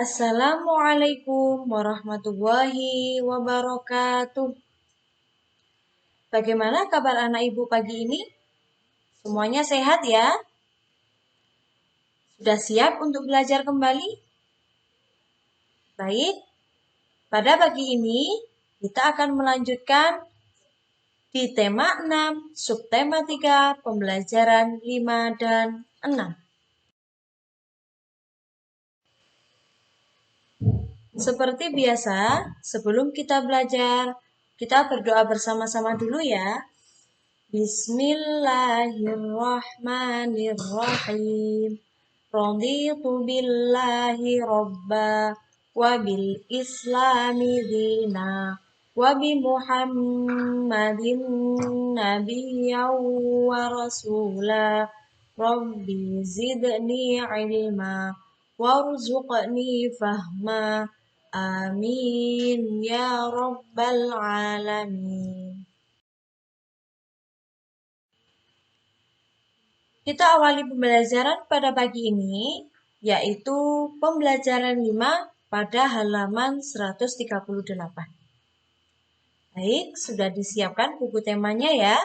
Assalamualaikum warahmatullahi wabarakatuh. Bagaimana kabar anak ibu pagi ini? Semuanya sehat ya? Sudah siap untuk belajar kembali? Baik, pada pagi ini kita akan melanjutkan di tema 6, subtema 3, pembelajaran 5 dan 6. Seperti biasa, sebelum kita belajar, kita berdoa bersama-sama dulu ya. Bismillahirrahmanirrahim. Raditu billahi robba wa bil islami dina wa bi Muhammadin nabiyyan wa rasula. Rabbi zidni ilma warzuqni fahma. Amin ya rabbal alamin. Kita awali pembelajaran pada pagi ini, yaitu pembelajaran 5 pada halaman 138. Baik, sudah disiapkan buku temanya ya.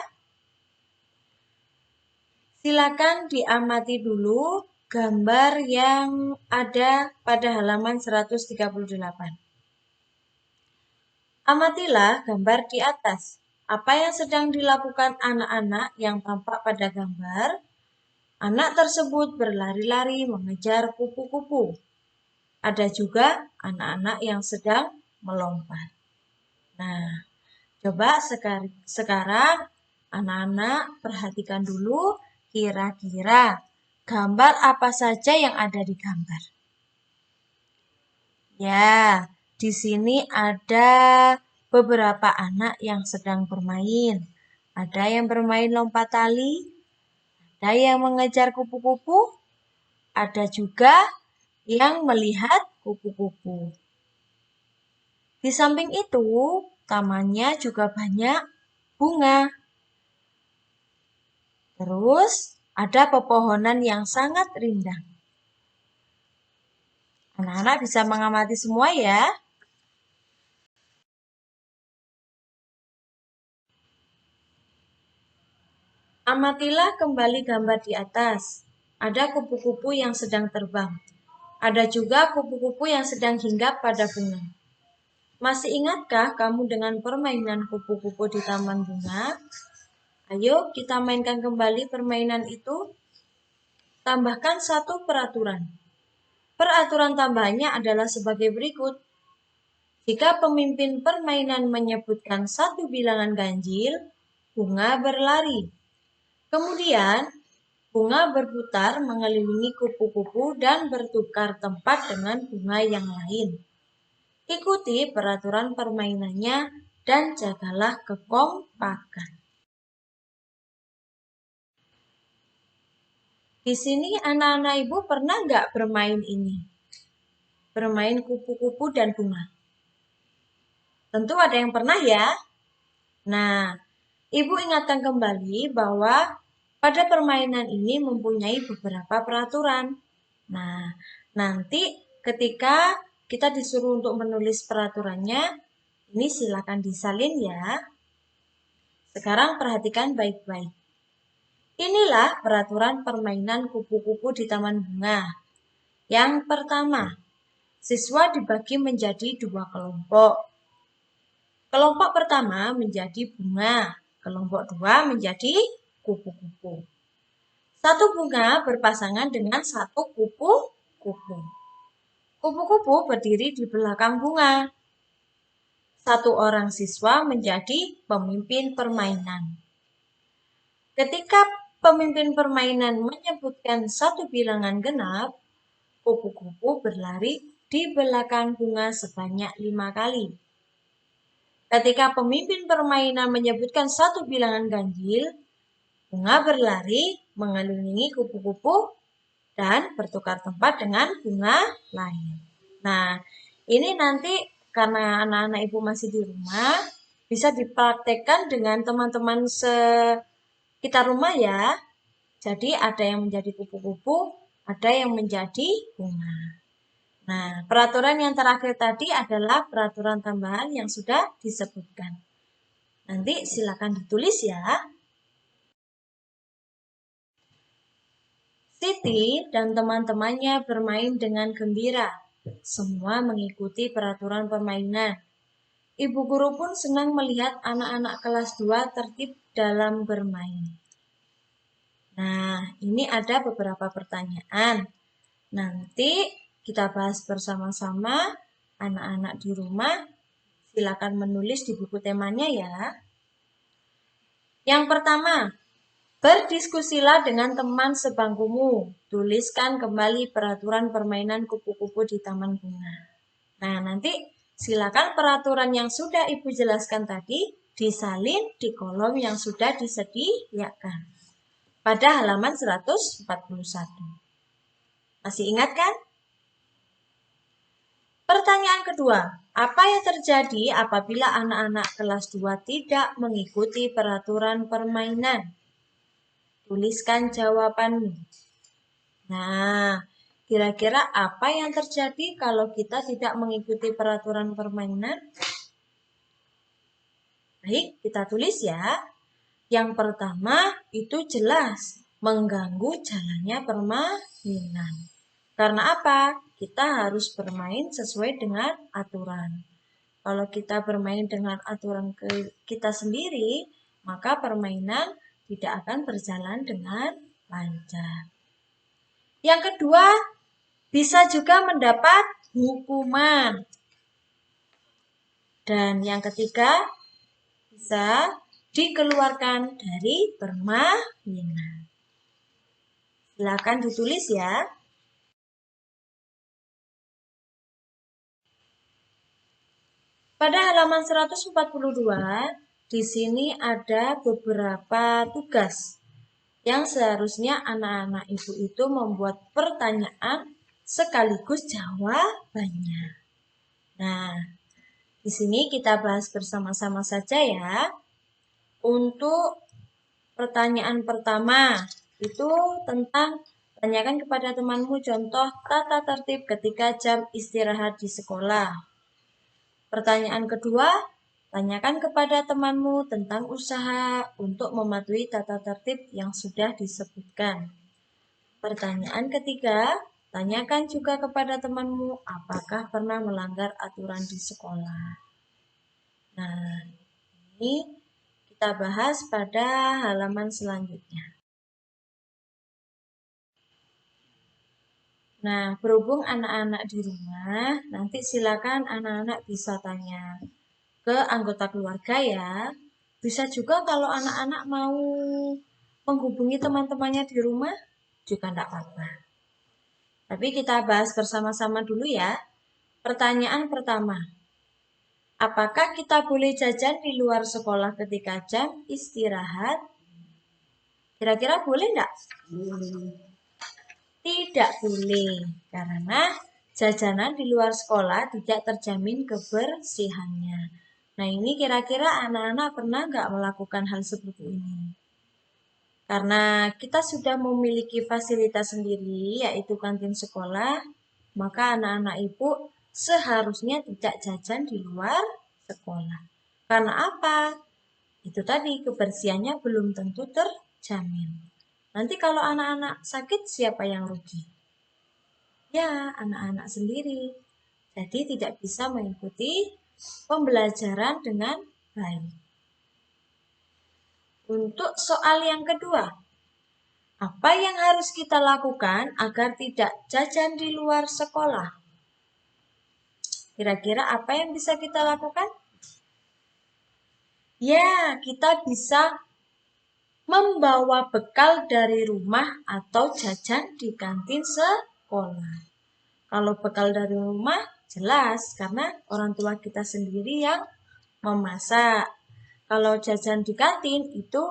Silakan diamati dulu gambar yang ada pada halaman 138. Amatilah gambar di atas. Apa yang sedang dilakukan anak-anak yang tampak pada gambar? Anak tersebut berlari-lari mengejar kupu-kupu. Ada juga anak-anak yang sedang melompat. Nah, coba sekarang anak-anak perhatikan dulu kira-kira gambar apa saja yang ada di gambar. Ya, di sini ada beberapa anak yang sedang bermain. Ada yang bermain lompat tali, ada yang mengejar kupu-kupu, ada juga yang melihat kupu-kupu. Di samping itu, tamannya juga banyak bunga. Terus, ada pepohonan yang sangat rindang. Anak-anak bisa mengamati semua ya. Amatilah kembali gambar di atas. Ada kupu-kupu yang sedang terbang. Ada juga kupu-kupu yang sedang hinggap pada bunga. Masih ingatkah kamu dengan permainan kupu-kupu di taman bunga? Ayo kita mainkan kembali permainan itu. Tambahkan satu peraturan. Peraturan tambahannya adalah sebagai berikut. Jika pemimpin permainan menyebutkan satu bilangan ganjil, bunga berlari. Kemudian, bunga berputar mengelilingi kupu-kupu dan bertukar tempat dengan bunga yang lain. Ikuti peraturan permainannya dan jagalah kekompakan. Di sini anak-anak ibu pernah nggak bermain ini? Bermain kupu-kupu dan bunga. Tentu ada yang pernah ya. Nah, ibu ingatkan kembali bahwa pada permainan ini mempunyai beberapa peraturan. Nah, nanti ketika kita disuruh untuk menulis peraturannya, ini silakan disalin ya. Sekarang perhatikan baik-baik. Inilah peraturan permainan kupu-kupu di taman bunga. Yang pertama, siswa dibagi menjadi 2 kelompok. Kelompok pertama menjadi bunga, kelompok 2 menjadi kupu-kupu. Satu bunga berpasangan dengan satu kupu-kupu. Kupu-kupu berdiri di belakang bunga. Satu orang siswa menjadi pemimpin permainan. Ketika pemimpin permainan menyebutkan satu bilangan genap, kupu-kupu berlari di belakang bunga sebanyak 5 kali. Ketika pemimpin permainan menyebutkan satu bilangan ganjil, bunga berlari mengelilingi kupu-kupu dan bertukar tempat dengan bunga lain. Nah, ini nanti karena anak-anak ibu masih di rumah, bisa dipraktekkan dengan teman-teman sekitar rumah ya. Jadi ada yang menjadi kupu-kupu, ada yang menjadi bunga. Nah, peraturan yang terakhir tadi adalah peraturan tambahan yang sudah disebutkan. Nanti silakan ditulis ya. Siti dan teman-temannya bermain dengan gembira. Semua mengikuti peraturan permainan. Ibu guru pun senang melihat anak-anak kelas 2 tertib dalam bermain. Nah, ini ada beberapa pertanyaan. Nanti kita bahas bersama-sama. Anak-anak di rumah, silakan menulis di buku temanya ya. Yang pertama, berdiskusilah dengan teman sebangkumu. Tuliskan kembali peraturan permainan kupu-kupu di Taman Bunga. Nah, nanti silakan peraturan yang sudah Ibu jelaskan tadi disalin di kolom yang sudah disediakan pada halaman 141. Masih ingat kan? Pertanyaan kedua, apa yang terjadi apabila anak-anak kelas 2 tidak mengikuti peraturan permainan? Tuliskan jawabanmu. Nah, kira-kira apa yang terjadi kalau kita tidak mengikuti peraturan permainan? Baik, kita tulis ya. Yang pertama itu jelas mengganggu jalannya permainan. Karena apa? Kita harus bermain sesuai dengan aturan. Kalau kita bermain dengan aturan kita sendiri, maka permainan tidak akan berjalan dengan lancar. Yang kedua, bisa juga mendapat hukuman. Dan yang ketiga, bisa dikeluarkan dari permainan. Silakan ditulis ya. Pada halaman 142, di sini ada beberapa tugas yang seharusnya anak-anak ibu itu membuat pertanyaan sekaligus jawabannya. Nah, di sini kita bahas bersama-sama saja ya. Untuk pertanyaan pertama, itu tentang tanyakan kepada temanmu contoh tata tertib ketika jam istirahat di sekolah. Pertanyaan kedua, tanyakan kepada temanmu tentang usaha untuk mematuhi tata tertib yang sudah disebutkan. Pertanyaan ketiga, tanyakan juga kepada temanmu apakah pernah melanggar aturan di sekolah. Nah, ini kita bahas pada halaman selanjutnya. Nah, berhubung anak-anak di rumah, nanti silakan anak-anak bisa tanya ke anggota keluarga ya. Bisa juga kalau anak-anak mau menghubungi teman-temannya di rumah, juga tidak apa-apa. Tapi kita bahas bersama-sama dulu ya. Pertanyaan pertama, apakah kita boleh jajan di luar sekolah ketika jam istirahat? Kira-kira boleh enggak? Tidak boleh, karena jajanan di luar sekolah tidak terjamin kebersihannya. Nah, ini kira-kira anak-anak pernah nggak melakukan hal seperti ini? Karena kita sudah memiliki fasilitas sendiri, yaitu kantin sekolah, maka anak-anak ibu seharusnya tidak jajan di luar sekolah. Karena apa? Itu tadi, kebersihannya belum tentu terjamin. Nanti kalau anak-anak sakit, siapa yang rugi? Ya, anak-anak sendiri. Jadi tidak bisa mengikuti pembelajaran dengan baik. Untuk soal yang kedua, apa yang harus kita lakukan agar tidak jajan di luar sekolah? Kira-kira apa yang bisa kita lakukan? Ya, kita bisa membawa bekal dari rumah atau jajan di kantin sekolah. Kalau bekal dari rumah, jelas karena orang tua kita sendiri yang memasak. Kalau jajan di kantin itu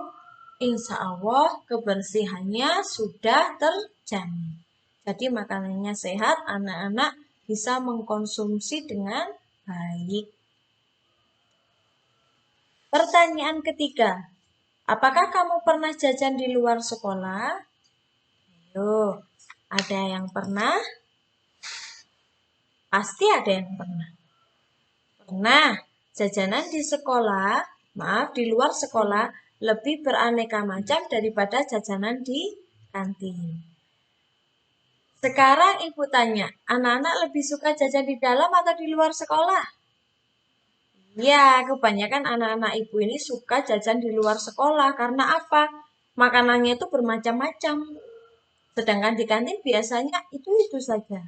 insya Allah kebersihannya sudah terjamin. Jadi makanannya sehat, anak-anak bisa mengkonsumsi dengan baik. Pertanyaan ketiga, apakah kamu pernah jajan di luar sekolah? Ayo, ada yang pernah? Pasti ada yang pernah. Pernah, jajanan di sekolah, di luar sekolah, lebih beraneka macam daripada jajanan di kantin. Sekarang ibu tanya, anak-anak lebih suka jajan di dalam atau di luar sekolah? Ya, kebanyakan anak-anak ibu ini suka jajan di luar sekolah. Karena apa? Makanannya itu bermacam-macam. Sedangkan di kantin biasanya itu saja.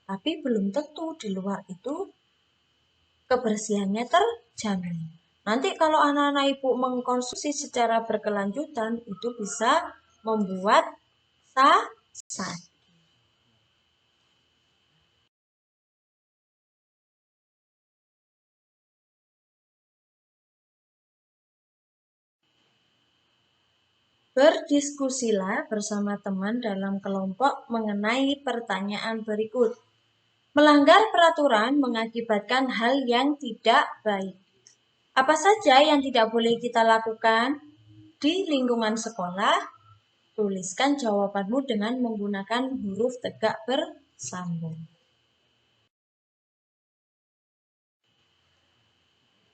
Tapi belum tentu di luar itu kebersihannya terjamin. Nanti kalau anak-anak ibu mengkonsumsi secara berkelanjutan, itu bisa membuat sakit. Berdiskusilah bersama teman dalam kelompok mengenai pertanyaan berikut. Melanggar peraturan mengakibatkan hal yang tidak baik. Apa saja yang tidak boleh kita lakukan di lingkungan sekolah? Tuliskan jawabanmu dengan menggunakan huruf tegak bersambung.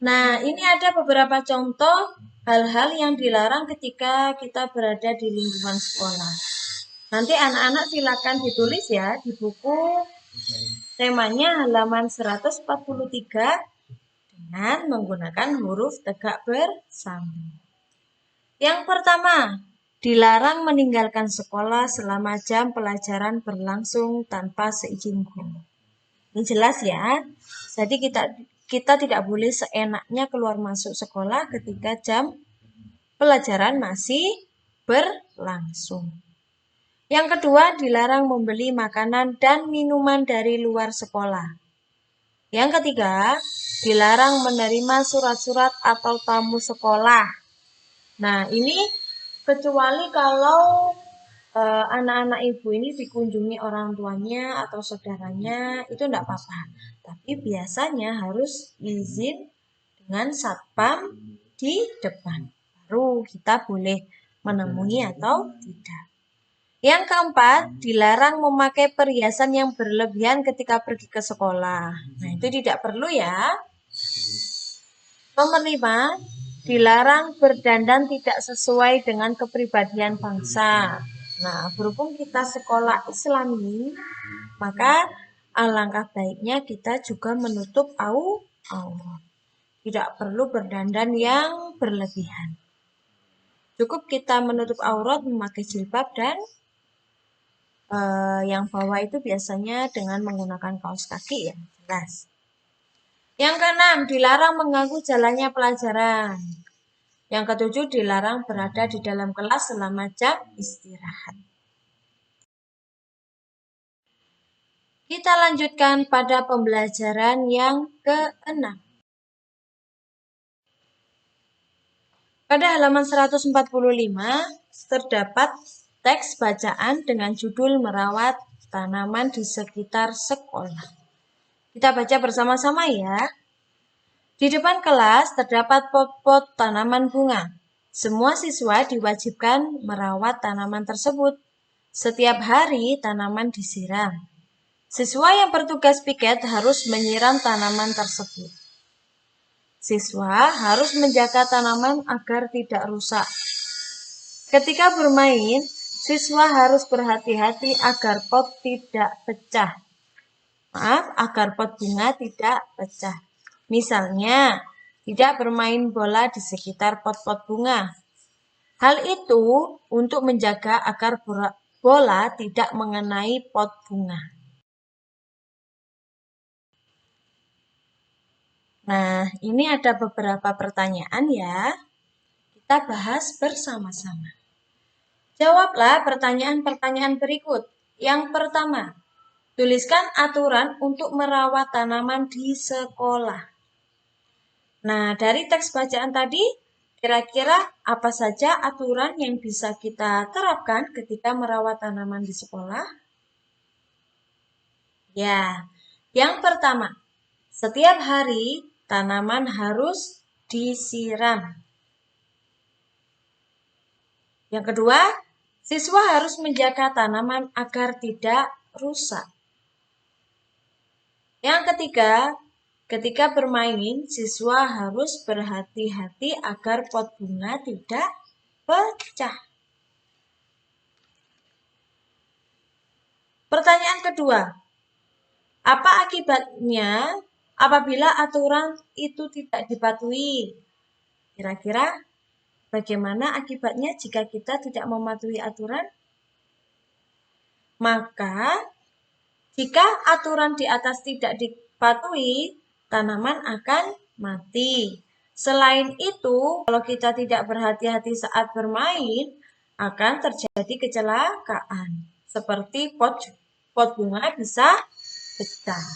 Nah, ini ada beberapa contoh hal-hal yang dilarang ketika kita berada di lingkungan sekolah. Nanti anak-anak silakan ditulis ya di buku temanya halaman 143 dengan menggunakan huruf tegak bersambung. Yang pertama, dilarang meninggalkan sekolah selama jam pelajaran berlangsung tanpa seizin guru. Ini jelas ya. Jadi kita tidak boleh seenaknya keluar masuk sekolah ketika jam pelajaran masih berlangsung. Yang kedua, dilarang membeli makanan dan minuman dari luar sekolah. Yang ketiga, dilarang menerima surat-surat atau tamu sekolah. Nah, ini kecuali kalau anak-anak ibu ini dikunjungi orang tuanya atau saudaranya, itu enggak apa-apa. Tapi biasanya harus izin dengan satpam di depan. Baru kita boleh menemui atau tidak. Yang keempat, dilarang memakai perhiasan yang berlebihan ketika pergi ke sekolah. Nah, itu tidak perlu ya. Nomor 5, dilarang berdandan tidak sesuai dengan kepribadian bangsa. Nah, berhubung kita sekolah Islami, maka alangkah baiknya kita juga menutup aurat. Tidak perlu berdandan yang berlebihan. Cukup kita menutup aurat memakai jilbab dan yang bawah itu biasanya dengan menggunakan kaos kaki ya, jelas. Yang keenam, dilarang mengganggu jalannya pelajaran. Yang ketujuh, dilarang berada di dalam kelas selama jam istirahat. Kita lanjutkan pada pembelajaran yang keenam. Pada halaman 145 terdapat teks bacaan dengan judul merawat tanaman di sekitar sekolah. Kita baca bersama-sama ya. Di depan kelas terdapat pot-pot tanaman bunga. Semua siswa diwajibkan merawat tanaman tersebut. Setiap hari tanaman disiram. Siswa yang bertugas piket harus menyiram tanaman tersebut. Siswa harus menjaga tanaman agar tidak rusak. Ketika bermain, siswa harus berhati-hati agar pot tidak pecah. Agar pot bunga tidak pecah. Misalnya, tidak bermain bola di sekitar pot-pot bunga. Hal itu untuk menjaga agar bola tidak mengenai pot bunga. Nah, ini ada beberapa pertanyaan ya. Kita bahas bersama-sama. Jawablah pertanyaan-pertanyaan berikut. Yang pertama, tuliskan aturan untuk merawat tanaman di sekolah. Nah, dari teks bacaan tadi, kira-kira apa saja aturan yang bisa kita terapkan ketika merawat tanaman di sekolah? Ya, yang pertama, setiap hari tanaman harus disiram. Yang kedua, siswa harus menjaga tanaman agar tidak rusak. Yang ketiga, ketika bermain, siswa harus berhati-hati agar pot bunga tidak pecah. Pertanyaan kedua, apa akibatnya apabila aturan itu tidak dipatuhi? Kira-kira bagaimana akibatnya jika kita tidak mematuhi aturan? Maka, jika aturan di atas tidak dipatuhi, tanaman akan mati. Selain itu, kalau kita tidak berhati-hati saat bermain, akan terjadi kecelakaan. Seperti pot bunga bisa pecah.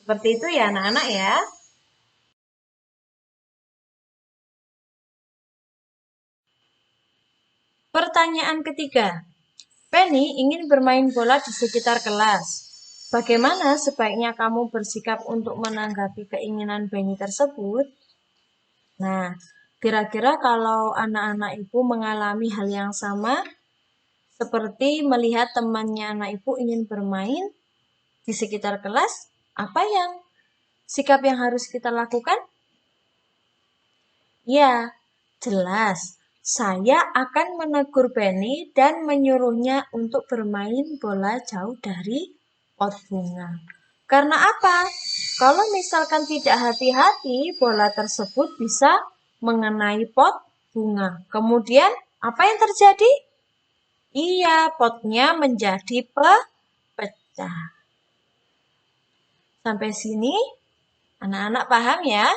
Seperti itu ya anak-anak ya. Pertanyaan ketiga. Penny ingin bermain bola di sekitar kelas. Bagaimana sebaiknya kamu bersikap untuk menanggapi keinginan Penny tersebut? Nah, kira-kira kalau anak-anak ibu mengalami hal yang sama, seperti melihat temannya anak ibu ingin bermain di sekitar kelas, apa yang sikap yang harus kita lakukan? Ya, jelas. Saya akan menegur Penny dan menyuruhnya untuk bermain bola jauh dari pot bunga. Karena apa? Kalau misalkan tidak hati-hati, bola tersebut bisa mengenai pot bunga. Kemudian, apa yang terjadi? Iya, potnya menjadi pecah. Sampai sini, anak-anak paham ya?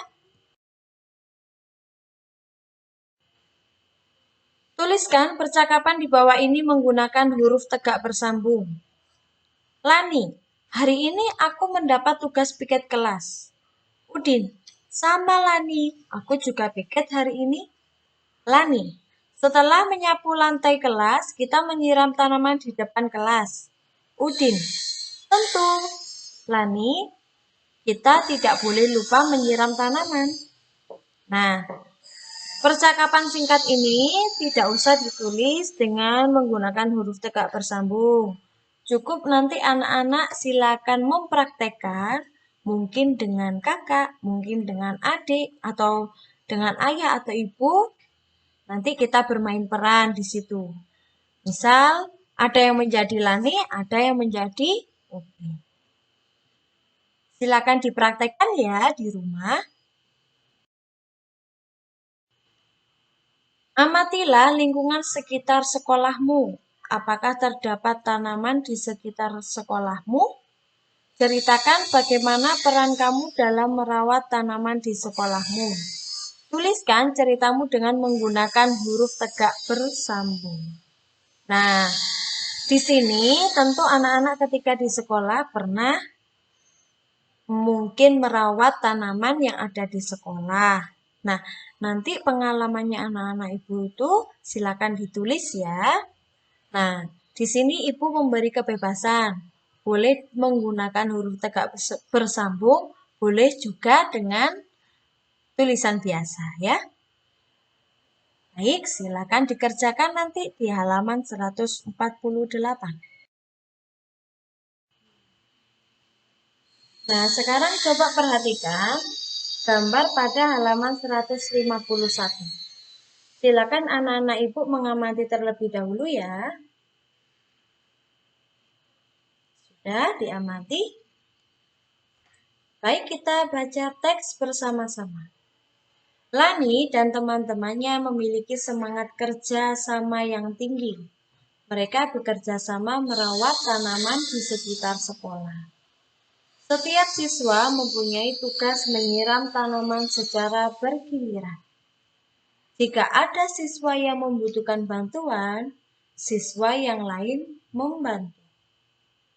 Tuliskan percakapan di bawah ini menggunakan huruf tegak bersambung. Lani, hari ini aku mendapat tugas piket kelas. Udin, sama Lani, aku juga piket hari ini. Lani, setelah menyapu lantai kelas, kita menyiram tanaman di depan kelas. Udin, tentu. Lani, kita tidak boleh lupa menyiram tanaman. Nah, percakapan singkat ini tidak usah ditulis dengan menggunakan huruf tegak bersambung. Cukup nanti anak-anak silakan mempraktekkan, mungkin dengan kakak, mungkin dengan adik, atau dengan ayah atau ibu. Nanti kita bermain peran di situ. Misal, ada yang menjadi Lani, ada yang menjadi Upi. Silakan dipraktekkan ya di rumah. Amatilah lingkungan sekitar sekolahmu. Apakah terdapat tanaman di sekitar sekolahmu? Ceritakan bagaimana peran kamu dalam merawat tanaman di sekolahmu. Tuliskan ceritamu dengan menggunakan huruf tegak bersambung. Nah, di sini tentu anak-anak ketika di sekolah pernah mungkin merawat tanaman yang ada di sekolah. Nah, nanti pengalamannya anak-anak ibu itu silakan ditulis ya. Nah, di sini ibu memberi kebebasan. Boleh menggunakan huruf tegak bersambung, boleh juga dengan tulisan biasa ya. Baik, silakan dikerjakan nanti di halaman 148. Nah, sekarang coba perhatikan gambar pada halaman 151. Silakan anak-anak ibu mengamati terlebih dahulu ya. Sudah diamati? Baik, kita baca teks bersama-sama. Lani dan teman-temannya memiliki semangat kerja sama yang tinggi. Mereka bekerja sama merawat tanaman di sekitar sekolah. Setiap siswa mempunyai tugas menyiram tanaman secara bergiliran. Jika ada siswa yang membutuhkan bantuan, siswa yang lain membantu.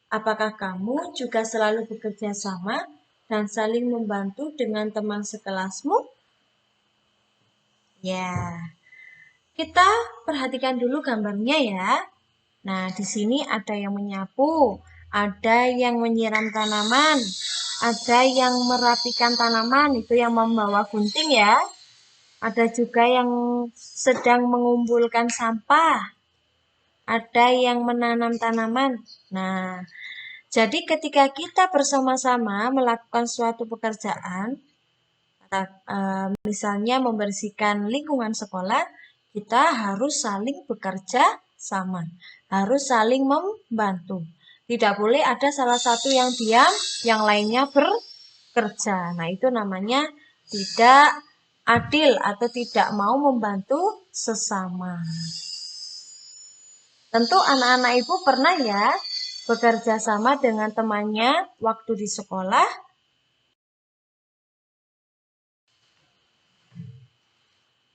Apakah kamu juga selalu bekerja sama dan saling membantu dengan teman sekelasmu? Ya, kita perhatikan dulu gambarnya ya. Nah, di sini ada yang menyapu, ada yang menyiram tanaman, ada yang merapikan tanaman, itu yang membawa gunting ya. Ada juga yang sedang mengumpulkan sampah. Ada yang menanam tanaman. Nah, Jadi ketika kita bersama-sama melakukan suatu pekerjaan, misalnya membersihkan lingkungan sekolah, kita harus saling bekerja sama, harus saling membantu. Tidak boleh ada salah satu yang diam, yang lainnya bekerja. Nah, itu namanya tidak adil atau tidak mau membantu sesama. Tentu anak-anak ibu pernah ya bekerja sama dengan temannya waktu di sekolah.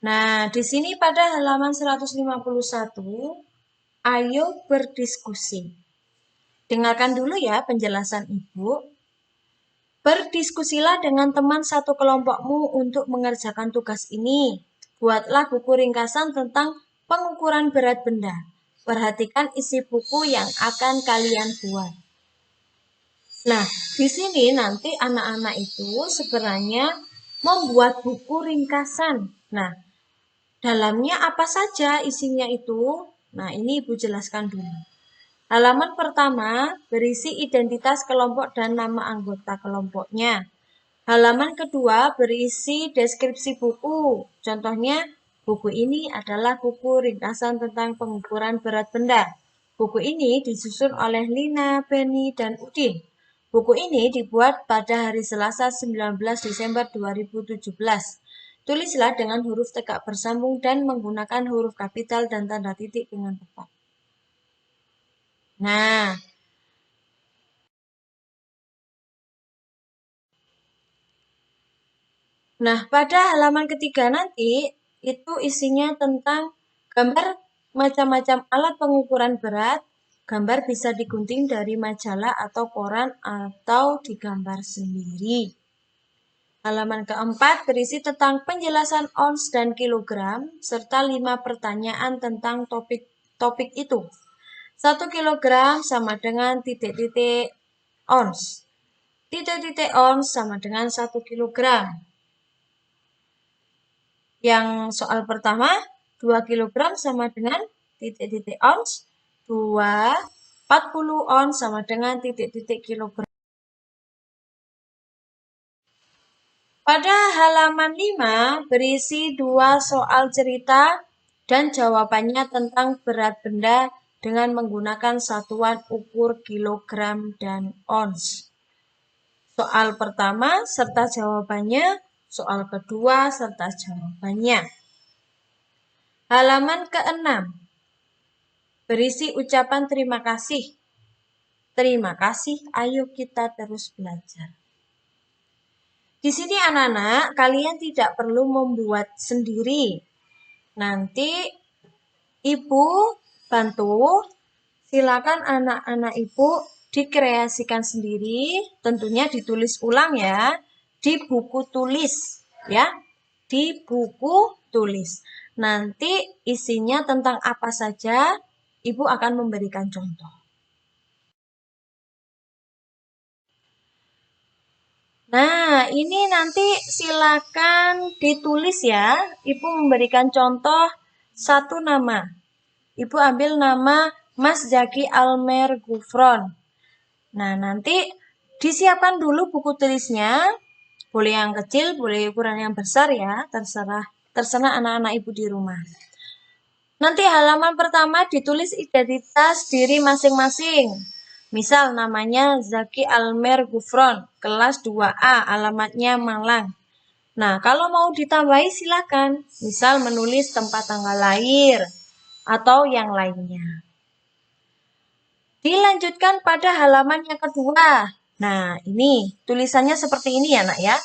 Nah, di sini pada halaman 151, ayo berdiskusi. Dengarkan dulu ya penjelasan Ibu. Berdiskusilah dengan teman satu kelompokmu untuk mengerjakan tugas ini. Buatlah buku ringkasan tentang pengukuran berat benda. Perhatikan isi buku yang akan kalian buat. Nah, di sini nanti anak-anak itu sebenarnya membuat buku ringkasan. Nah, dalamnya apa saja isinya itu? Nah, ini Ibu jelaskan dulu. Halaman pertama berisi identitas kelompok dan nama anggota kelompoknya. Halaman kedua berisi deskripsi buku. Contohnya, buku ini adalah buku ringkasan tentang pengukuran berat benda. Buku ini disusun oleh Lina, Benny, dan Udin. Buku ini dibuat pada hari Selasa 19 Desember 2017. Tulislah dengan huruf tegak bersambung dan menggunakan huruf kapital dan tanda titik dengan tepat. Nah, pada halaman ketiga nanti itu isinya tentang gambar macam-macam alat pengukuran berat. Gambar bisa digunting dari majalah atau koran atau digambar sendiri. Halaman keempat berisi tentang penjelasan ons dan kilogram serta 5 pertanyaan tentang topik itu. 1 kilogram sama dengan titik-titik ons. Titik-titik ons sama dengan 1 kilogram. Yang soal pertama, 2 kilogram sama dengan titik-titik ons. 40 ons sama dengan titik-titik kilogram. Pada halaman 5 berisi 2 soal cerita dan jawabannya tentang berat benda dengan menggunakan satuan ukur kilogram dan ons. Soal pertama serta jawabannya, soal kedua serta jawabannya. Halaman ke-6 berisi ucapan terima kasih. Terima kasih, ayo kita terus belajar. Di sini anak-anak, kalian tidak perlu membuat sendiri. Nanti Ibu bantu, silakan anak-anak Ibu dikreasikan sendiri, tentunya ditulis ulang ya, di buku tulis ya, di buku tulis. Nanti isinya tentang apa saja, Ibu akan memberikan contoh. Nah, ini nanti silakan ditulis ya. Ibu memberikan contoh satu nama. Ibu ambil nama Mas Zaki Almer Gufron. Nah, nanti disiapkan dulu buku tulisnya. Boleh yang kecil, boleh ukuran yang besar ya. Terserah anak-anak Ibu di rumah. Nanti halaman pertama ditulis identitas diri masing-masing. Misal namanya Zaki Almer Gufron, kelas 2A, alamatnya Malang. Nah, kalau mau ditambahi silakan. Misal menulis tempat tanggal lahir atau yang lainnya. Dilanjutkan pada halaman yang kedua. Nah, ini tulisannya seperti ini ya, Nak ya.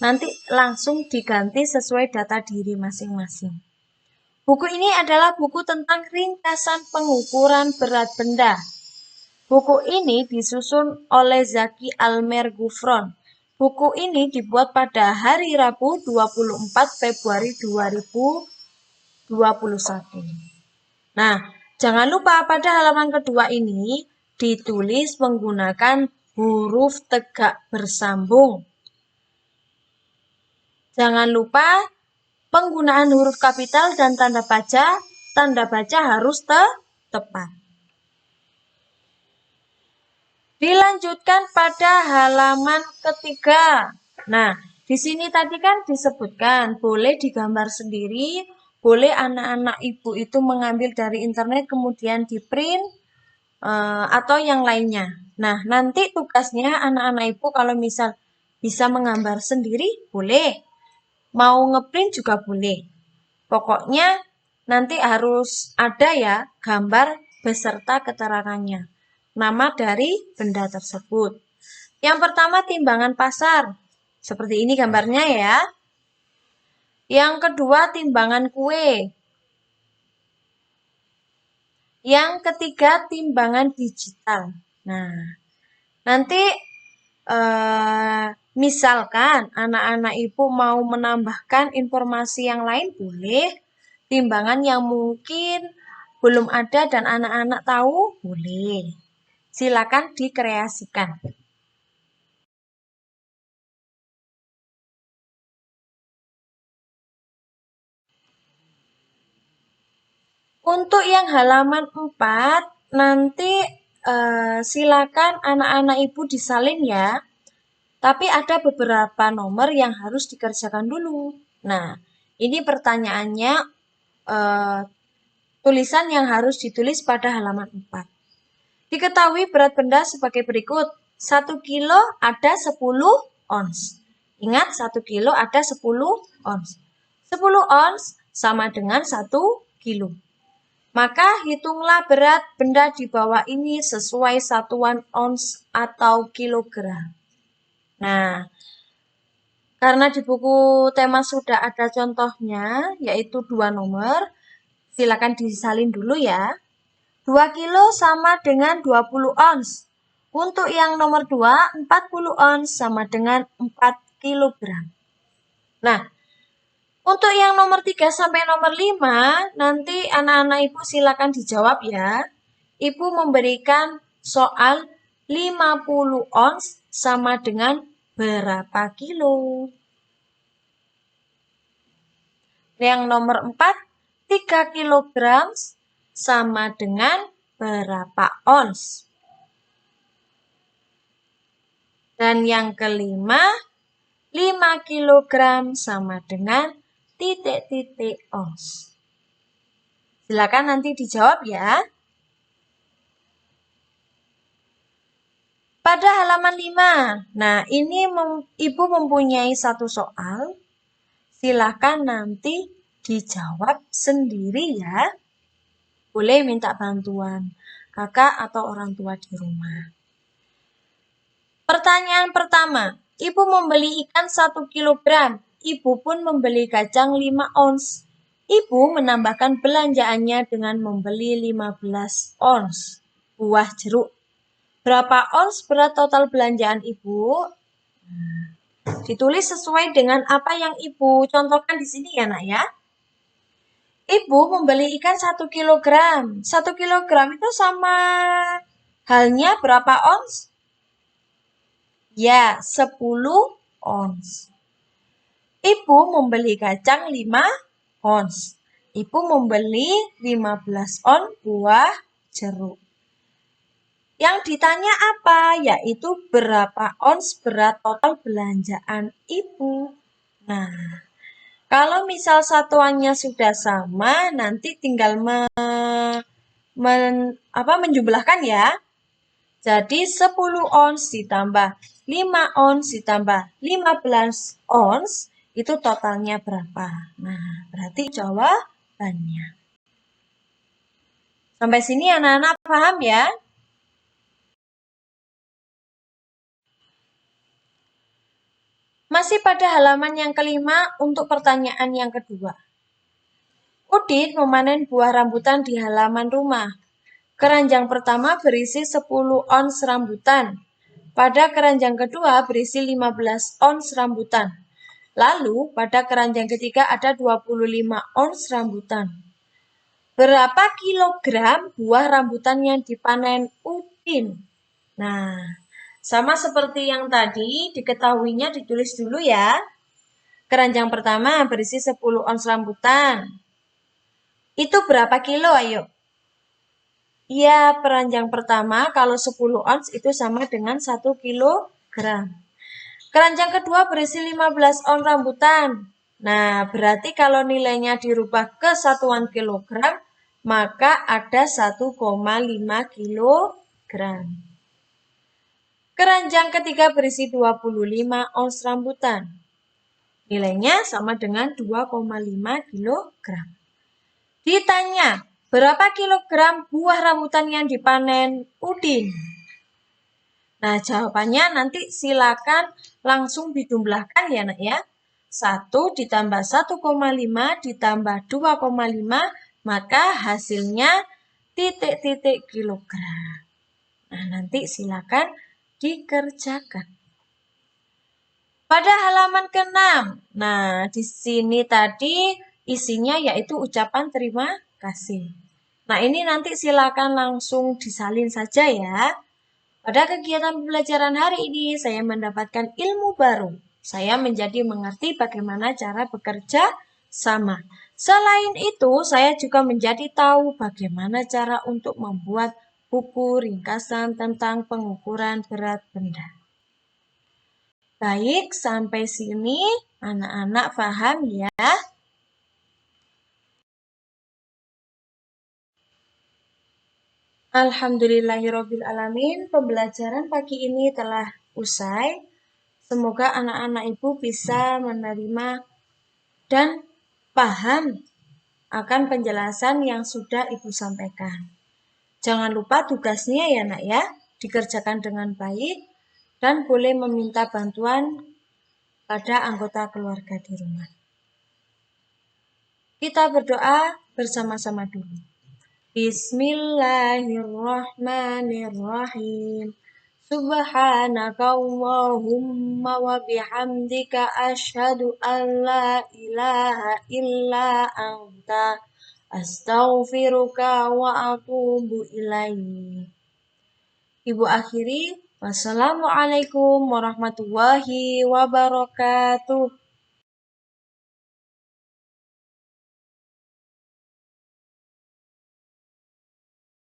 Nanti langsung diganti sesuai data diri masing-masing. Buku ini adalah buku tentang ringkasan pengukuran berat benda. Buku ini disusun oleh Zaki Almer Gufron. Buku ini dibuat pada hari Rabu 24 Februari 2021. Nah, jangan lupa pada halaman kedua ini ditulis menggunakan huruf tegak bersambung. Jangan lupa penggunaan huruf kapital dan tanda baca harus tepat. Dilanjutkan pada halaman ketiga. Nah, di sini tadi kan disebutkan boleh digambar sendiri, boleh anak-anak ibu itu mengambil dari internet kemudian di print atau yang lainnya. Nah, nanti tugasnya anak-anak ibu kalau misal bisa menggambar sendiri boleh, mau ngeprint juga boleh. Pokoknya nanti harus ada ya gambar beserta keterangannya. Nama dari benda tersebut. Yang pertama timbangan pasar. Seperti ini gambarnya ya. Yang kedua timbangan kue. Yang ketiga timbangan digital. Nah, nanti misalkan anak-anak ibu mau menambahkan informasi yang lain boleh. Timbangan yang mungkin belum ada dan anak-anak tahu boleh. Silakan dikreasikan. Untuk yang halaman 4, nanti silakan anak-anak ibu disalin ya. Tapi ada beberapa nomor yang harus dikerjakan dulu. Nah, ini pertanyaannya tulisan yang harus ditulis pada halaman 4. Diketahui berat benda sebagai berikut. 1 kilo ada 10 ons. Ingat, 1 kilo ada 10 ons. 10 ons sama dengan 1 kilo. Maka hitunglah berat benda di bawah ini sesuai satuan ons atau kilogram. Nah, karena di buku tema sudah ada contohnya, yaitu 2 nomor, silakan disalin dulu ya. 2 kilo sama dengan 20 ons. Untuk yang nomor 2, 40 ons sama dengan 4 kilogram. Nah, untuk yang nomor 3 sampai nomor 5, nanti anak-anak ibu silakan dijawab ya. Ibu memberikan soal 50 ons sama dengan berapa kilo. Yang nomor 4, 3 kilogram sama dengan berapa ons. Dan yang kelima, 5 kilogram sama dengan titik-titik ons. Silakan nanti dijawab ya. Pada halaman 5, nah ini ibu mempunyai satu soal. Silakan nanti dijawab sendiri ya. Boleh minta bantuan kakak atau orang tua di rumah. Pertanyaan pertama, ibu membeli ikan 1 kilogram. Ibu pun membeli kacang 5 ons. Ibu menambahkan belanjaannya dengan membeli 15 ons buah jeruk. Berapa ons berat total belanjaan ibu? Ditulis sesuai dengan apa yang ibu contohkan di sini ya nak ya. Ibu membeli ikan 1 kilogram. 1 kilogram itu sama halnya berapa ons? Ya, 10 ons. Ibu membeli kacang 5 ons. Ibu membeli 15 ons buah jeruk. Yang ditanya apa? Yaitu berapa ons berat total belanjaan ibu. Nah, kalau misal satuannya sudah sama, nanti tinggal menjumlahkan ya. Jadi 10 ons ditambah 5 ons ditambah 15 ons, itu totalnya berapa? Nah, berarti jawabannya. Sampai sini anak-anak paham ya? Masih pada halaman yang kelima untuk pertanyaan yang kedua. Udin memanen buah rambutan di halaman rumah. Keranjang pertama berisi 10 ons rambutan. Pada keranjang kedua berisi 15 ons rambutan. Lalu pada keranjang ketiga ada 25 ons rambutan. Berapa kilogram buah rambutan yang dipanen Udin? Nah, sama seperti yang tadi, diketahuinya ditulis dulu ya. Keranjang pertama berisi 10 ons rambutan. Itu berapa kilo, ayo? Iya, keranjang pertama kalau 10 ons itu sama dengan 1 kilogram. Keranjang kedua berisi 15 ons rambutan. Nah, berarti kalau nilainya dirubah ke satuan kilogram, maka ada 1,5 kilogram. Keranjang ketiga berisi 25 ons rambutan. Nilainya sama dengan 2,5 kilogram. Ditanya, berapa kilogram buah rambutan yang dipanen Udin? Nah, jawabannya nanti silakan langsung dijumlahkan ya, Nak ya. 1 ditambah 1,5 ditambah 2,5, maka hasilnya titik-titik kilogram. Nah, nanti silakan dikerjakan. Pada halaman ke-6, nah di sini tadi isinya yaitu ucapan terima kasih. Nah, ini nanti silakan langsung disalin saja ya. Pada kegiatan pembelajaran hari ini, saya mendapatkan ilmu baru. Saya menjadi mengerti bagaimana cara bekerja sama. Selain itu, saya juga menjadi tahu bagaimana cara untuk membuat buku ringkasan tentang pengukuran berat benda. Baik, sampai sini anak-anak paham ya? Alhamdulillahirrabbilalamin, pembelajaran pagi ini telah usai. Semoga anak-anak ibu bisa menerima dan paham akan penjelasan yang sudah ibu sampaikan. Jangan lupa tugasnya ya nak ya, dikerjakan dengan baik dan boleh meminta bantuan pada anggota keluarga di rumah. Kita berdoa bersama-sama dulu. Bismillahirrahmanirrahim. Subhanaka Allahumma wa bihamdika asyhadu an la ilaha illa anta astaghfiruka wa atubu ilaik. Ibu akhiri, wassalamualaikum warahmatullahi wabarakatuh.